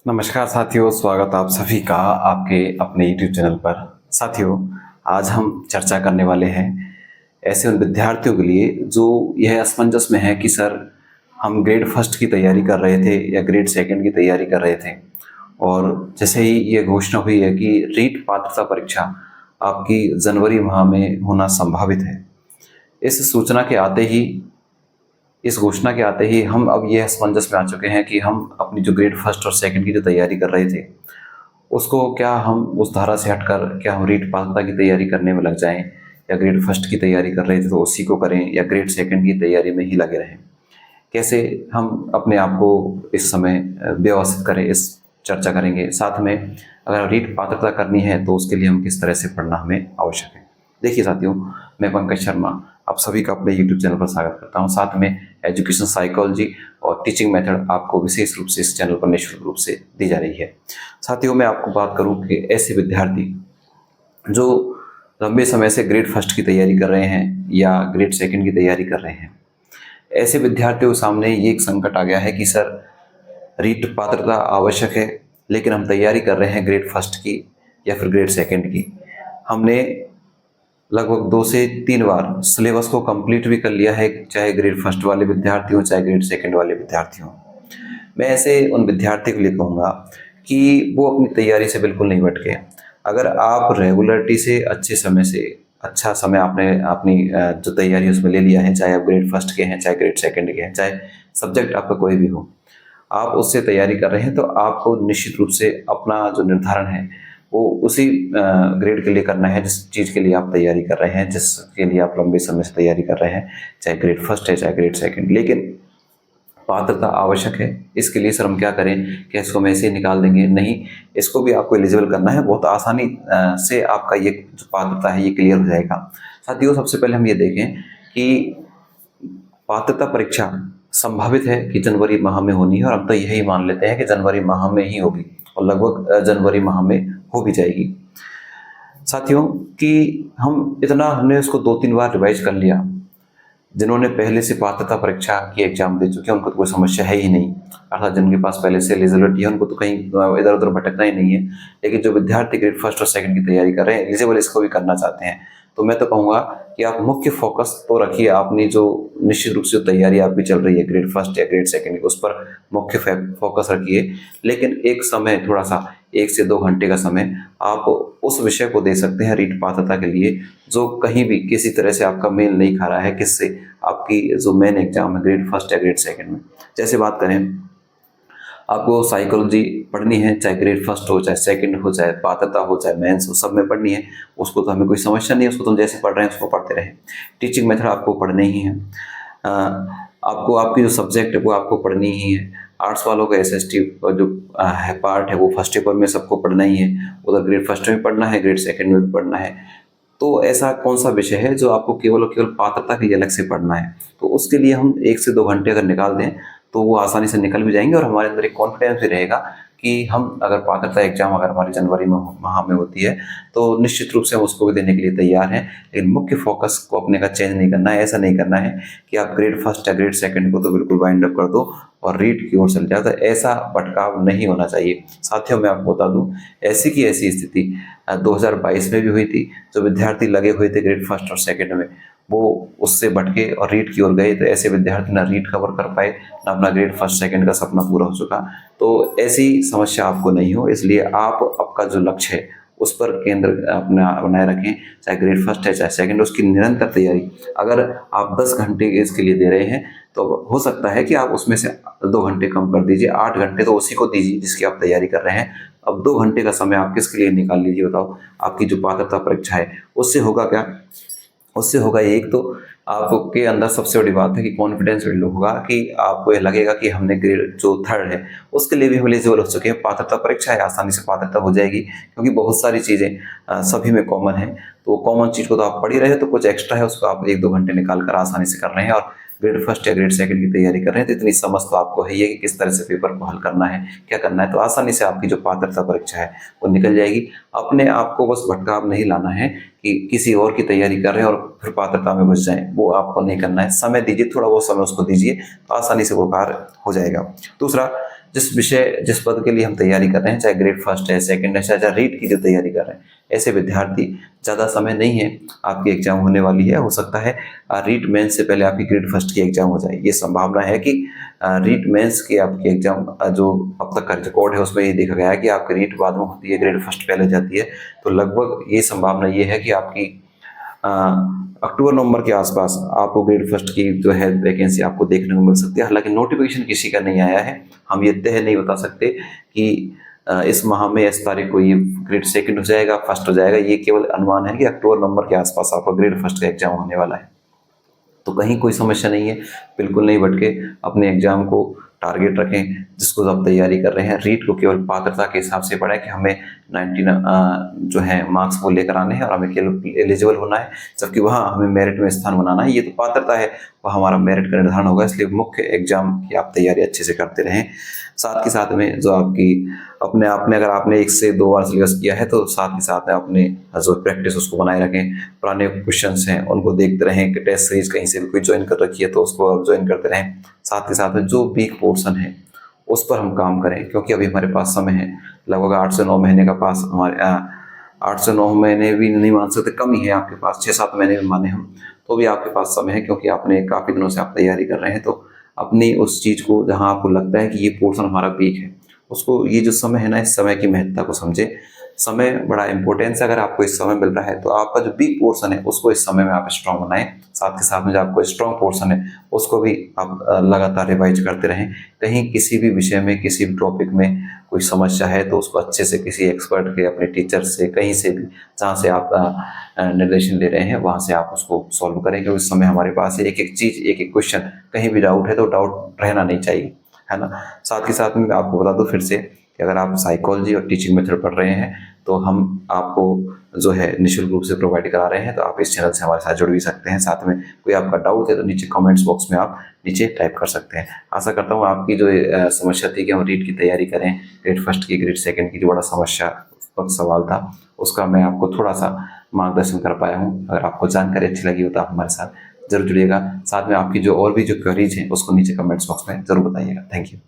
नमस्कार साथियों, स्वागत आप सभी का आपके अपने YouTube चैनल पर। साथियों, आज हम चर्चा करने वाले हैं ऐसे उन विद्यार्थियों के लिए जो यह असमंजस में है कि सर हम ग्रेड फर्स्ट की तैयारी कर रहे थे या ग्रेड सेकंड की तैयारी कर रहे थे, और जैसे ही ये घोषणा हुई है कि रीट पात्रता परीक्षा आपकी जनवरी माह में होना संभावित है। इस सूचना के आते ही इस घोषणा के आते ही हम अब ये असमंजस में आ चुके हैं कि हम अपनी जो ग्रेड फर्स्ट और सेकंड की जो तैयारी कर रहे थे उसको क्या हम उस धारा से हटकर क्या हम रीट पात्रता की तैयारी करने में लग जाएं, या ग्रेड फर्स्ट की तैयारी कर रहे थे तो उसी को करें, या ग्रेड सेकंड की तैयारी में ही लगे रहें। कैसे हम अपने आप को इस समय व्यवस्थित करें, इस चर्चा करेंगे। साथ में अगर रीट पात्रता करनी है तो उसके लिए हम किस तरह से पढ़ना हमें आवश्यक है। देखिए साथियों, मैं पंकज शर्मा आप सभी का अपने YouTube चैनल पर स्वागत करता हूं। साथ में एजुकेशन साइकोलॉजी और टीचिंग मेथड आपको विशेष रूप से इस चैनल पर निःशुल्क रूप से दी जा रही है। साथियों, मैं आपको बात करूं कि ऐसे विद्यार्थी जो लंबे समय से ग्रेड फर्स्ट की तैयारी कर रहे हैं या ग्रेड सेकंड की तैयारी कर रहे हैं, ऐसे विद्यार्थियों के सामने ये एक संकट आ गया है कि सर रीट पात्रता आवश्यक है, लेकिन हम तैयारी कर रहे हैं ग्रेड फर्स्ट की या फिर ग्रेड सेकंड की। हमने लगभग 2 से 3 बार सिलेबस को कंप्लीट भी कर लिया है, चाहे ग्रेड फर्स्ट वाले विद्यार्थी हों चाहे ग्रेड सेकंड वाले विद्यार्थी हों। मैं ऐसे उन विद्यार्थी के लिए कहूँगा कि वो अपनी तैयारी से बिल्कुल नहीं भटके। अगर आप रेगुलरिटी से अच्छे समय से अच्छा समय आपने अपनी जो तैयारी है उसमें ले लिया है, चाहे आप ग्रेड फर्स्ट के हैं चाहे ग्रेड सेकंड के हैं, चाहे सब्जेक्ट आपका कोई भी हो, आप उससे तैयारी कर रहे हैं तो आपको निश्चित रूप से अपना जो निर्धारण है वो उसी ग्रेड के लिए करना है जिस चीज़ के लिए आप तैयारी कर रहे हैं, जिसके लिए आप लंबे समय से तैयारी कर रहे हैं, चाहे ग्रेड फर्स्ट है चाहे ग्रेड सेकंड। लेकिन पात्रता आवश्यक है। इसके लिए सर हम क्या करें, क्या इसको हम ऐसे ही निकाल देंगे? नहीं, इसको भी आपको एलिजिबल करना है। बहुत आसानी से आपका ये जो पात्रता है ये क्लियर हो जाएगा। साथियों, सबसे पहले हम ये देखें कि पात्रता परीक्षा संभावित है कि जनवरी माह में होनी है, और हम तो यही मान लेते हैं कि जनवरी माह में ही होगी और लगभग जनवरी माह में हो भी जाएगी। साथियों, कि हमने उसको 2-3 बार रिवाइज कर लिया। जिन्होंने पहले से पात्रता परीक्षा की एग्जाम दे चुके हैं उनको तो कोई समस्या है ही नहीं, अर्थात जिनके पास पहले से एलिजिबिलिटी है उनको तो कहीं इधर उधर भटकना ही नहीं है। लेकिन जो विद्यार्थी ग्रेड फर्स्ट और सेकंड की तैयारी कर रहे हैं, एलिजिबल इसको भी करना चाहते हैं, तो मैं तो कहूँगा कि आप मुख्य फोकस तो रखिए अपनी जो निश्चित रूप से तैयारी आपकी चल रही है ग्रेड फर्स्ट या ग्रेड सेकंड की, उस पर मुख्य फोकस रखिए। लेकिन एक समय थोड़ा सा 1 से 2 घंटे का समय आप उस विषय को दे सकते हैं रीट पात्रता के लिए जो कहीं भी किसी तरह से आपका मेल नहीं खा रहा है किससे, आपकी जो मेन एग्जाम है ग्रेड फर्स्ट या ग्रेड सेकंड में। जैसे बात करें, आपको साइकोलॉजी पढ़नी है, चाहे ग्रेड फर्स्ट हो चाहे सेकंड हो चाहे पात्रता हो चाहे मेंस हो, सब में पढ़नी है। उसको तो हमें कोई समस्या नहीं है, उसको तो हम जैसे पढ़ रहे हैं उसको पढ़ते रहें। टीचिंग मेथड आपको पढ़नी ही है। आपको आपकी जो सब्जेक्ट है वो आपको पढ़नी ही है। आर्ट्स वालों का SST जो है पार्ट है वो फर्स्ट पेपर में सबको पढ़ना ही है, उधर ग्रेड फर्स्ट में भी पढ़ना है, ग्रेड सेकंड में भी पढ़ना है। तो ऐसा कौन सा विषय है जो आपको केवल और केवल पात्रता के लिए अलग से पढ़ना है? तो उसके लिए हम 1 से 2 घंटे अगर निकाल दें तो वो आसानी से निकल भी जाएंगे, और हमारे अंदर एक कॉन्फिडेंस भी रहेगा कि हम अगर पात्रता एग्जाम अगर हमारी जनवरी माह में होती है तो निश्चित रूप से हम उसको भी देने के लिए तैयार हैं। लेकिन मुख्य फोकस को अपने का चेंज नहीं करना है। ऐसा नहीं करना है कि आप ग्रेड फर्स्ट या ग्रेड सेकंड को तो बिल्कुल वाइंड अप कर दो और रीट की ओर चल जाए, तो ऐसा भटकाव नहीं होना चाहिए। साथियों, मैं आपको बता दूं, ऐसी की ऐसी स्थिति 2022 में भी हुई थी। जो विद्यार्थी लगे हुए थे ग्रेड फर्स्ट और सेकंड में वो उससे भटके और रीट की ओर गए, तो ऐसे विद्यार्थी ना रीट कवर कर पाए ना अपना ग्रेड फर्स्ट सेकंड का सपना पूरा हो चुका। तो ऐसी समस्या आपको नहीं हो, इसलिए आप आपका जो लक्ष्य है उस पर केंद्र अपना बनाए रखें, चाहे ग्रेड फर्स्ट है चाहे सेकंड, उसकी निरंतर तैयारी। अगर आप 10 घंटे इसके लिए दे रहे हैं तो हो सकता है कि आप उसमें से 2 घंटे कम कर दीजिए, 8 घंटे तो उसी को दीजिए जिसकी आप तैयारी कर रहे हैं। अब 2 घंटे का समय आप किसके लिए निकाल लीजिए बताओ? आपकी जो पात्रता परीक्षा है उससे होगा क्या? उससे होगा एक तो आपके अंदर सबसे बड़ी बात है कि कॉन्फिडेंस बिल्ड होगा, कि आपको ये लगेगा कि हमने ग्रेड जो थर्ड है उसके लिए भी हम एलिजिबल हो चुके हैं। पात्रता परीक्षा है, आसानी से पात्रता हो जाएगी क्योंकि बहुत सारी चीज़ें सभी में कॉमन है। तो कॉमन चीज़ को तो आप पढ़ ही रहे हैं, तो कुछ एक्स्ट्रा है उसको आप 1-2 घंटे निकाल कर आसानी से कर रहे हैं, और ग्रेड फर्स्ट या ग्रेड सेकंड की तैयारी कर रहे हैं तो इतनी समझ तो आपको है ही कि किस तरह से पेपर को हल करना है, क्या करना है। तो आसानी से आपकी जो पात्रता परीक्षा है वो निकल जाएगी। अपने आप को बस भटकाव नहीं लाना है कि किसी और की तैयारी कर रहे हैं और फिर पात्रता में घुस जाएं, वो आपको नहीं करना है। समय दीजिए, थोड़ा बहुत समय उसको दीजिए तो आसानी से वो कार्य हो जाएगा। दूसरा, जिस पद के लिए हम तैयारी कर रहे हैं, चाहे ग्रेड फर्स्ट है, सेकंड है, चाहे रीट की जो तैयारी कर रहे हैं, ऐसे विद्यार्थी ज़्यादा समय नहीं है, आपकी एग्जाम होने वाली है। हो सकता है रीट मेंस से पहले आपकी ग्रेड फर्स्ट की एग्जाम हो जाए। ये संभावना है कि रीट मेंस की आपकी एग्जाम जो अब तक का रिकॉर्ड है उसमें ये देखा गया है कि आपकी रीट बाद में होती है, ग्रेड फर्स्ट पहले जाती है। तो लगभग ये संभावना ये है कि आपकी अक्टूबर नवंबर के आसपास आपको ग्रेड फर्स्ट की जो है वैकेंसी आपको देखने को मिल सकती है। हालांकि नोटिफिकेशन किसी का नहीं आया है, हम ये तय नहीं बता सकते कि इस माह में इस तारीख को ये ग्रेड सेकंड हो जाएगा, फर्स्ट हो जाएगा। ये केवल अनुमान है कि अक्टूबर नवंबर के आसपास आपका ग्रेड फर्स्ट का एग्जाम होने वाला है। तो कहीं कोई समस्या नहीं है, बिल्कुल नहीं भटके, अपने एग्जाम को टारगेट रखें जिसको आप तैयारी कर रहे हैं। रीट को केवल पात्रता के हिसाब से पढ़ें कि हमें 90 जो है मार्क्स वो लेकर आने हैं और हमें केवल एलिजिबल होना है, जबकि वहाँ हमें मेरिट में स्थान बनाना है। ये तो पात्रता है, वह हमारा मेरिट का निर्धारण होगा। इसलिए मुख्य एग्जाम की आप तैयारी अच्छे से करते रहें। साथ के साथ में जो आपकी अपने आप में अगर आपने 1 से 2 बार सिलेबस किया है तो साथ ही साथ में अपने जो प्रैक्टिस उसको बनाए रखें। पुराने क्वेश्चंस हैं उनको देखते रहें कि टेस्ट सीरीज कहीं से भी कोई ज्वाइन कर रखी है तो उसको आप ज्वाइन करते रहें। साथ के साथ में जो वीक पोर्शन है उस पर हम काम करें, क्योंकि अभी हमारे पास समय है लगभग 8 से 9 महीने का पास हमारे 8 से 9 महीने भी नहीं मान सकते, कम ही है आपके पास, 6-7 महीने भी माने हम तो भी आपके पास समय है, क्योंकि आपने काफ़ी दिनों से आप तैयारी कर रहे हैं। तो अपनी उस चीज़ को जहाँ आपको लगता है कि ये पोर्शन हमारा वीक है, उसको ये जो समय है ना, इस समय की महत्ता को समझे। समय बड़ा इंपॉर्टेंस है। अगर आपको इस समय मिल रहा है तो आपका जो वीक पोर्शन है उसको इस समय में आप स्ट्रांग बनाएं। साथ के साथ में जो आपको स्ट्रांग पोर्शन है उसको भी आप लगातार रिवाइज करते रहें। कहीं किसी भी विषय में, किसी भी टॉपिक में कोई समस्या है तो उसको अच्छे से किसी एक्सपर्ट के, अपने टीचर से, कहीं से भी जहाँ से आप निर्देशन ले रहे हैं वहाँ से आप उसको सॉल्व करें। क्योंकि इस समय हमारे पास एक एक चीज़, एक एक क्वेश्चन, कहीं भी डाउट है तो डाउट रहना नहीं चाहिए, है ना। साथ के साथ में मैं आपको बता दूं फिर से कि अगर आप साइकोलॉजी और टीचिंग मेथड पढ़ रहे हैं तो हम आपको जो है निःशुल्क रूप से प्रोवाइड करा रहे हैं। तो आप इस चैनल से हमारे साथ जुड़ भी सकते हैं। साथ में कोई आपका डाउट है तो नीचे कमेंट्स बॉक्स में आप नीचे टाइप कर सकते हैं। आशा करता हूँ आपकी जो समस्या थी कि हम रीट की तैयारी करें, ग्रेड फर्स्ट की, ग्रेड सेकंड की, जो बड़ा समस्या वक्त सवाल था उसका मैं आपको थोड़ा सा मार्गदर्शन कर पाया हूँ। अगर आपको जानकारी अच्छी लगी हो तो आप हमारे साथ जरूर जुड़िएगा। साथ में आपकी जो और भी जो क्वेरीज हैं उसको नीचे कमेंट्स बॉक्स में जरूर बताइएगा। Thank you.